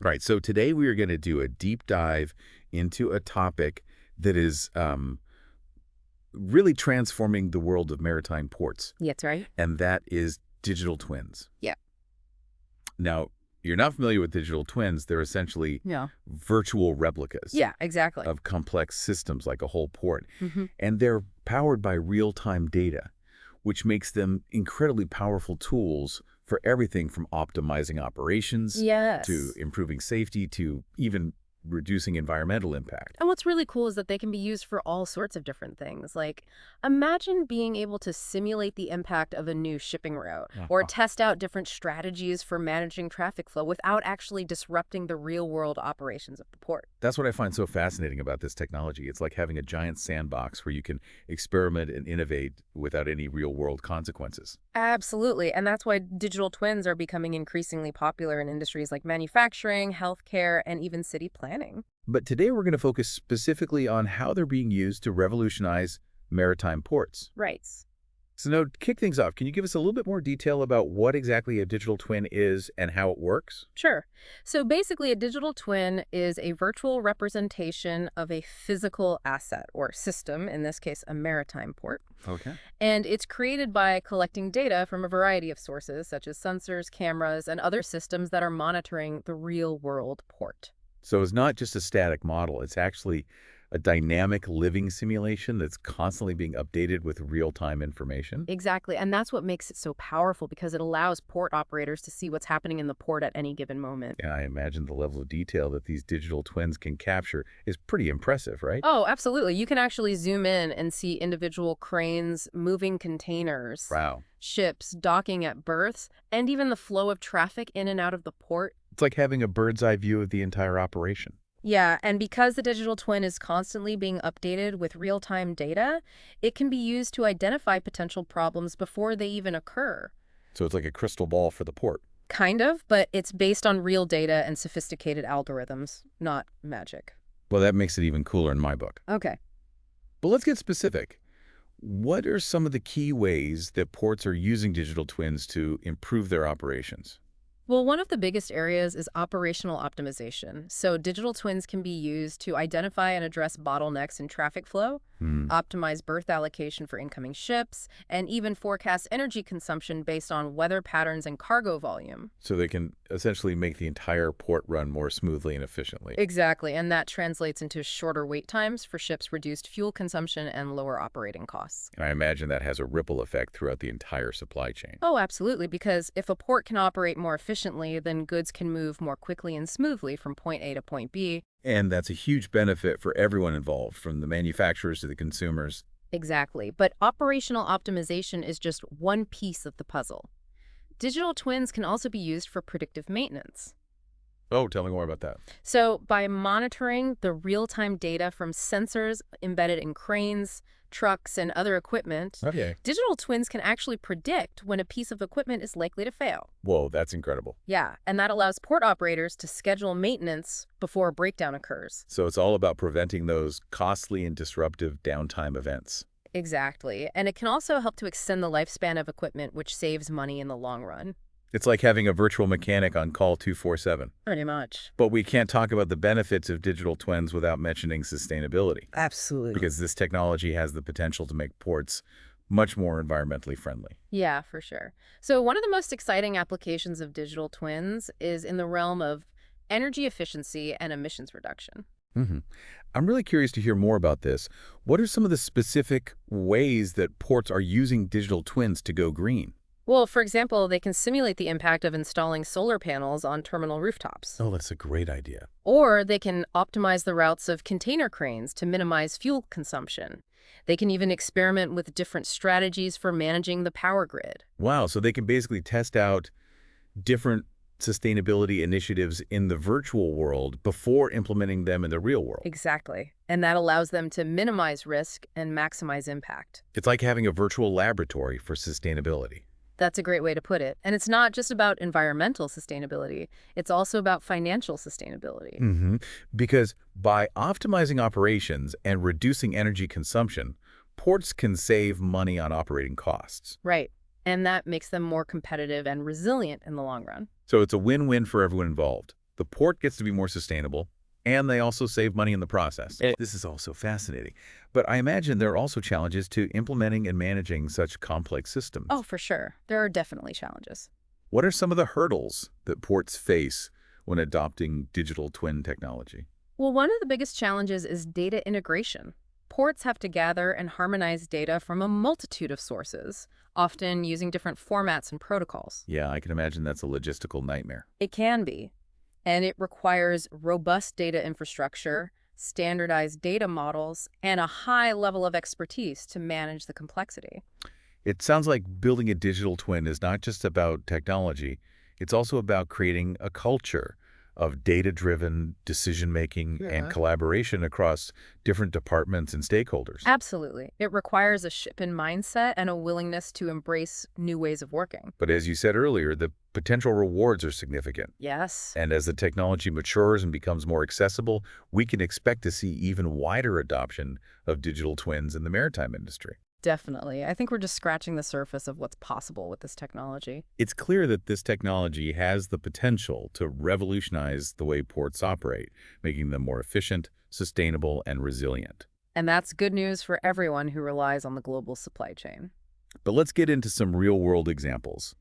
Right. So today we are going to do a deep dive into a topic that is really transforming the world of maritime ports, Yeah, that's right. and that is digital twins. Yeah. Now, you're not familiar with digital twins. They're essentially Yeah. virtual replicas Yeah, exactly. of complex systems like a whole port. Hmm. And they're powered by real-time data, which makes them incredibly powerful tools for everything from optimizing operations to Yes. improving safety to even reducing environmental impact. And what's really cool is that they can be used for all sorts of different things. Like, imagine being able to simulate the impact of a new shipping route or Uh-huh. test out different strategies for managing traffic flow without actually disrupting the real-world operations of the port. That's what I find so fascinating about this technology. It's like having a giant sandbox where you can experiment and innovate without any real-world consequences. Absolutely. And that's why digital twins are becoming increasingly popular in industries like manufacturing, healthcare, and even city planning. But today we're going to focus specifically on how they're being used to revolutionize maritime ports. Right. So now, to kick things off, can you give us a little bit more detail about what exactly a digital twin is and how it works? Sure. So basically, a digital twin is a virtual representation of a physical asset or system, in this case, a maritime port. Okay. And it's created by collecting data from a variety of sources, such as sensors, cameras, and other systems that are monitoring the real world port. So it's not just a static model. It's actually a dynamic living simulation that's constantly being updated with real-time information. Exactly. And that's what makes it so powerful because it allows port operators to see what's happening in the port at any given moment. Yeah, I imagine the level of detail that these digital twins can capture is pretty impressive, right? Oh, absolutely. You can actually zoom in and see individual cranes, moving containers, Wow. ships docking at berths, and even the flow of traffic in and out of the port. It's like having a bird's eye view of the entire operation. Yeah, and because the digital twin is constantly being updated with real-time data, it can be used to identify potential problems before they even occur. So it's like a crystal ball for the port. Kind of, but it's based on real data and sophisticated algorithms, not magic. Well, that makes it even cooler in my book. Okay. But let's get specific. What are some of the key ways that ports are using digital twins to improve their operations? Well, one of the biggest areas is operational optimization. So digital twins can be used to identify and address bottlenecks in traffic flow, Hmm. optimize berth allocation for incoming ships, and even forecast energy consumption based on weather patterns and cargo volume. So they can essentially make the entire port run more smoothly and efficiently. Exactly, and that translates into shorter wait times for ships, reduced fuel consumption, and lower operating costs. And I imagine that has a ripple effect throughout the entire supply chain. Oh, absolutely, because if a port can operate more efficiently, then goods can move more quickly and smoothly from point A to point B. And that's a huge benefit for everyone involved, from the manufacturers to the consumers. Exactly, but operational optimization is just one piece of the puzzle. Digital twins can also be used for predictive maintenance. Oh, tell me more about that. So, by monitoring the real-time data from sensors embedded in cranes, trucks, and other equipment, Okay. digital twins can actually predict when a piece of equipment is likely to fail. Whoa, that's incredible. Yeah, and that allows port operators to schedule maintenance before a breakdown occurs. So it's all about preventing those costly and disruptive downtime events. Exactly. And it can also help to extend the lifespan of equipment, which saves money in the long run. It's like having a virtual mechanic on call 24/7. Pretty much. But we can't talk about the benefits of digital twins without mentioning sustainability, Absolutely. because this technology has the potential to make ports much more environmentally friendly. Yeah, for sure. So one of the most exciting applications of digital twins is in the realm of energy efficiency and emissions reduction. Hmm. I'm really curious to hear more about this. What are some of the specific ways that ports are using digital twins to go green? Well, for example, they can simulate the impact of installing solar panels on terminal rooftops. Oh, that's a great idea. Or they can optimize the routes of container cranes to minimize fuel consumption. They can even experiment with different strategies for managing the power grid. Wow, so they can basically test out different sustainability initiatives in the virtual world before implementing them in the real world. Exactly. And that allows them to minimize risk and maximize impact. It's like having a virtual laboratory for sustainability. That's a great way to put it. And it's not just about environmental sustainability. It's also about financial sustainability. Hmm. Because by optimizing operations and reducing energy consumption, ports can save money on operating costs. Right. And that makes them more competitive and resilient in the long run. So it's a win-win for everyone involved. The port gets to be more sustainable, and they also save money in the process. Eh. This is also fascinating. But I imagine there are also challenges to implementing and managing such complex systems. Oh, for sure. There are definitely challenges. What are some of the hurdles that ports face when adopting digital twin technology? Well, one of the biggest challenges is data integration. Ports have to gather and harmonize data from a multitude of sources, often using different formats and protocols. Yeah, I can imagine that's a logistical nightmare. It can be, and it requires robust data infrastructure, standardized data models, and a high level of expertise to manage the complexity. It sounds like building a digital twin is not just about technology, it's also about creating a culture of data-driven decision-making and collaboration across different departments and stakeholders. Absolutely. It requires a ship-in mindset and a willingness to embrace new ways of working. But as you said earlier, the potential rewards are significant. Yes. And as the technology matures and becomes more accessible, we can expect to see even wider adoption of digital twins in the maritime industry. Definitely. I think we're just scratching the surface of what's possible with this technology. It's clear that this technology has the potential to revolutionize the way ports operate, making them more efficient, sustainable, and resilient. And that's good news for everyone who relies on the global supply chain. But let's get into some real-world examples.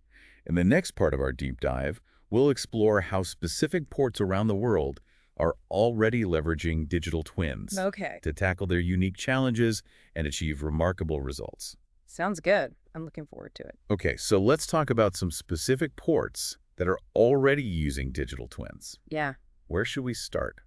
In the next part of our deep dive, we'll explore how specific ports around the world are already leveraging digital twins Okay. to tackle their unique challenges and achieve remarkable results. Sounds good. I'm looking forward to it. Okay, so let's talk about some specific ports that are already using digital twins. Yeah. Where should we start?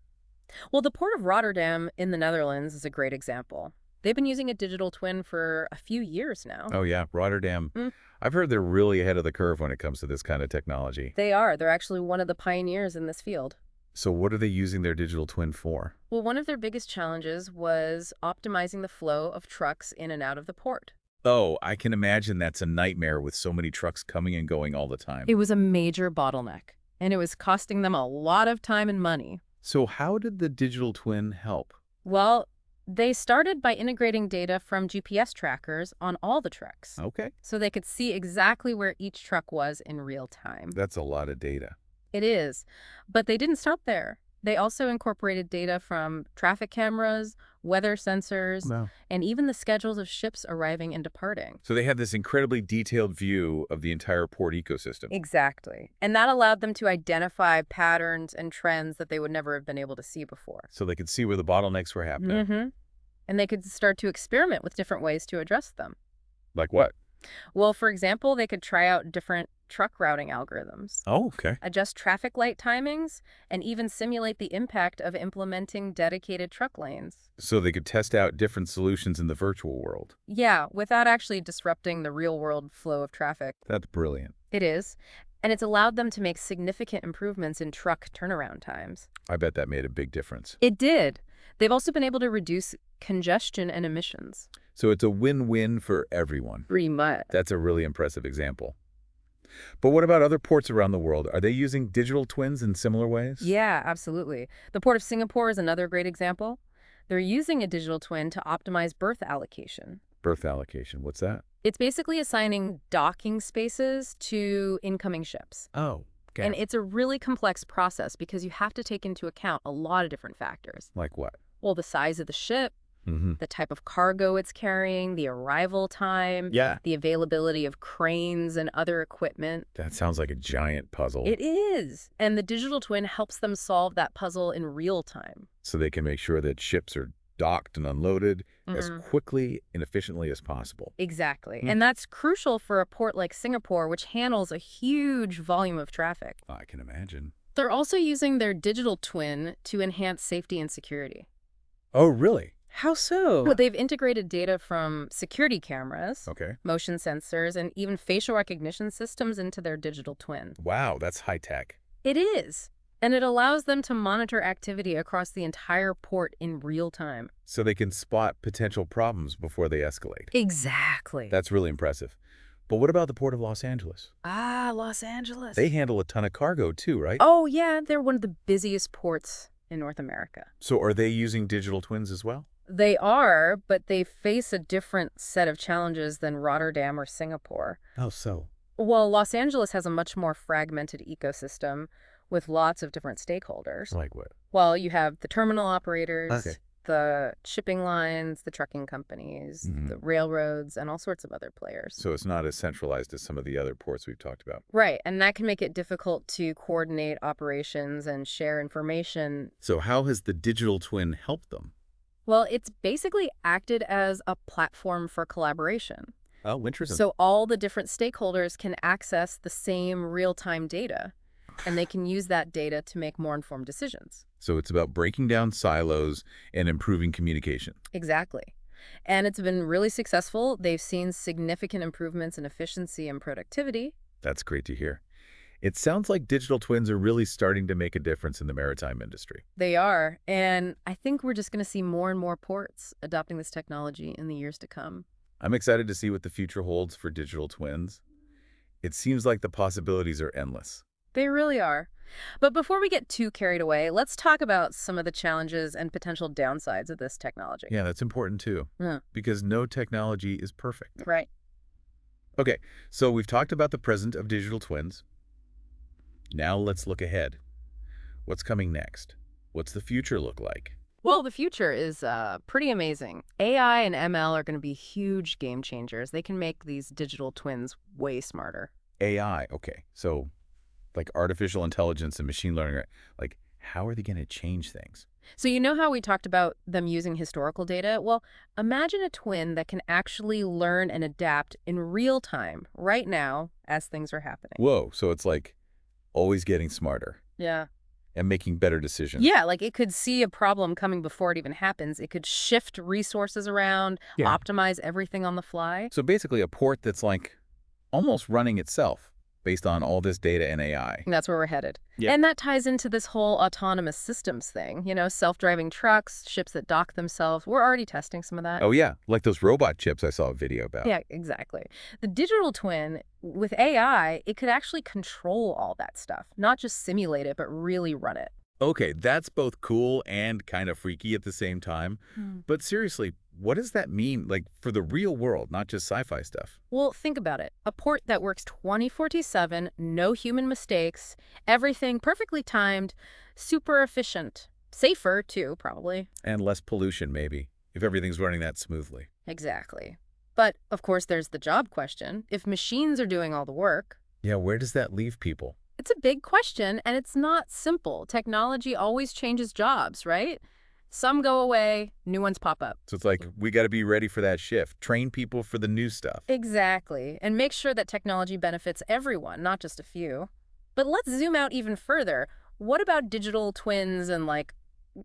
Well, the Port of Rotterdam in the Netherlands is a great example. They've been using a digital twin for a few years now. Oh yeah, Rotterdam. Mm. I've heard they're really ahead of the curve when it comes to this kind of technology. They are. They're actually one of the pioneers in this field. So what are they using their digital twin for? Well, one of their biggest challenges was optimizing the flow of trucks in and out of the port. Oh, I can imagine that's a nightmare with so many trucks coming and going all the time. It was a major bottleneck, and it was costing them a lot of time and money. So how did the digital twin help? Well, they started by integrating data from GPS trackers on all the trucks, Okay. so they could see exactly where each truck was in real time. That's a lot of data. It is, but they didn't stop there. They also incorporated data from traffic cameras, weather sensors, Wow. and even the schedules of ships arriving and departing. So they have this incredibly detailed view of the entire port ecosystem. Exactly. And that allowed them to identify patterns and trends that they would never have been able to see before. So they could see where the bottlenecks were happening. Mm-hmm. And they could start to experiment with different ways to address them. Like what? Well, for example, they could try out different truck routing algorithms, Oh, okay. adjust traffic light timings, and even simulate the impact of implementing dedicated truck lanes. So they could test out different solutions in the virtual world. Yeah, without actually disrupting the real-world flow of traffic. That's brilliant. It is. And it's allowed them to make significant improvements in truck turnaround times. I bet that made a big difference. It did. They've also been able to reduce congestion and emissions. So it's a win-win for everyone. Pretty much. That's a really impressive example. But what about other ports around the world? Are they using digital twins in similar ways? Yeah, absolutely. The Port of Singapore is another great example. They're using a digital twin to optimize berth allocation. Berth allocation, what's that? It's basically assigning docking spaces to incoming ships. Oh, okay. And it's a really complex process because you have to take into account a lot of different factors. Like what? Well, the size of the ship, Mm-hmm. the type of cargo it's carrying, the arrival time, Yeah. the availability of cranes and other equipment. That sounds like a giant puzzle. It is. And the digital twin helps them solve that puzzle in real time. So they can make sure that ships are docked and unloaded as Mhm. quickly and efficiently as possible. Exactly. Hmm. And that's crucial for a port like Singapore, which handles a huge volume of traffic. I can imagine. They're also using their digital twin to enhance safety and security. Oh, really? How so? Well, they've integrated data from security cameras, Okay. motion sensors, and even facial recognition systems into their digital twin. Wow, that's high tech. It is. And it allows them to monitor activity across the entire port in real time. So they can spot potential problems before they escalate. Exactly. That's really impressive. But what about the Port of Los Angeles? Los Angeles. They handle a ton of cargo too, right? Oh, yeah, they're one of the busiest ports in North America. So are they using digital twins as well? They are, but they face a different set of challenges than Rotterdam or Singapore. Oh, so? Well, Los Angeles has a much more fragmented ecosystem with lots of different stakeholders. Like what? Well, you have the terminal Okay. operators, the shipping lines, the trucking companies, Hmm. the railroads, and all sorts of other players. So it's not as centralized as some of the other ports we've talked about. Right, and that can make it difficult to coordinate operations and share information. So how has the digital twin helped them? Well, it's basically acted as a platform for collaboration. Oh, interesting. So all the different stakeholders can access the same real-time data, and they can use that data to make more informed decisions. So it's about breaking down silos and improving communication. Exactly. And it's been really successful. They've seen significant improvements in efficiency and productivity. That's great to hear. It sounds like digital twins are really starting to make a difference in the maritime industry. They are, and I think we're just going to see more and more ports adopting this technology in the years to come. I'm excited to see what the future holds for digital twins. It seems like the possibilities are endless. They really are. But before we get too carried away, let's talk about some of the challenges and potential downsides of this technology. Yeah, that's important too, Yeah, because no technology is perfect. right. Okay, so we've talked about the present of digital twins. Now let's look ahead. What's coming next? What's the future look like? Well, the future is pretty amazing. AI and ML are going to be huge game changers. They can make these digital twins way smarter. AI, okay. So like artificial intelligence and machine learning, right? Like how are they going to change things? So you know how we talked about them using historical data? Well, imagine a twin that can actually learn and adapt in real time, right now, as things are happening. Whoa, so it's like always getting smarter Yeah. and making better decisions. Yeah, like it could see a problem coming before it even happens. It could shift resources around, Yeah. optimize everything on the fly. So basically a port that's like almost running itself based on all this data and AI. And that's where we're headed. Yeah. And that ties into this whole autonomous systems thing. You know, self-driving trucks, ships that dock themselves. We're already testing some of that. Oh yeah, like those robot chips I saw a video about. Yeah, exactly. The digital twin, with AI, it could actually control all that stuff, not just simulate it, but really run it. Okay, that's both cool and kind of freaky at the same time. But seriously, what does that mean like for the real world, not just sci-fi stuff? Well, think about it. A port that works 24/7, no human mistakes, everything perfectly timed, super efficient. Safer, too, probably. And less pollution maybe, if everything's running that smoothly. Exactly. But, of course, there's the job question. If machines are doing all the work, Yeah, where does that leave people? it's a big question, and it's not simple. Technology always changes jobs, right? Some go away, new ones pop up. So it's like we got to be ready for that shift, train people for the new stuff. Exactly. And make sure that technology benefits everyone, not just a few. But let's zoom out even further. What about digital twins and, like,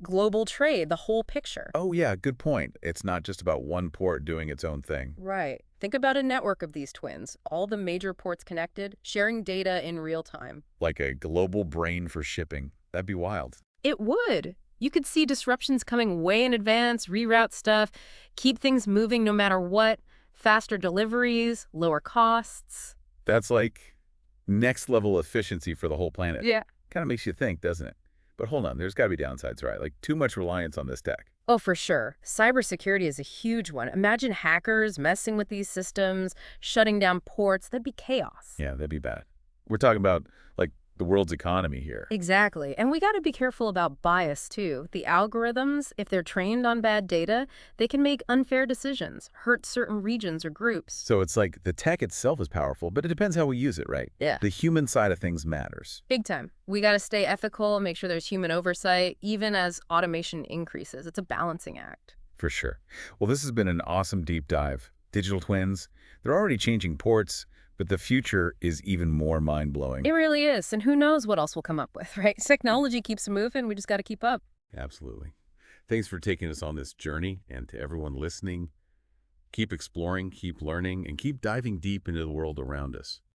global trade, the whole picture? Oh yeah, good point. It's not just about one port doing its own thing. Right. Think about a network of these twins, all the major ports connected, sharing data in real time. Like a global brain for shipping. That'd be wild. It would. You could see disruptions coming way in advance, reroute stuff, keep things moving no matter what, faster deliveries, lower costs. That's like next level efficiency for the whole planet. Yeah. Kind of makes you think, doesn't it? But hold on, there's got to be downsides, right? Like too much reliance on this tech. Oh, for sure. Cybersecurity is a huge one. Imagine hackers messing with these systems, shutting down ports. That'd be chaos. Yeah, that'd be bad. We're talking about like the world's economy here. Exactly. And we got to be careful about bias, too. The algorithms, if they're trained on bad data, they can make unfair decisions, hurt certain regions or groups. So it's like the tech itself is powerful, but it depends how we use it, right? Yeah. The human side of things matters. Big time. We got to stay ethical, make sure there's human oversight, even as automation increases. It's a balancing act. For sure. Well, this has been an awesome deep dive. Digital twins, they're already changing ports, but the future is even more mind-blowing. It really is. And who knows what else we'll come up with, right? Technology keeps moving. We just got to keep up. Absolutely. Thanks for taking us on this journey, and to everyone listening, keep exploring, keep learning, and keep diving deep into the world around us.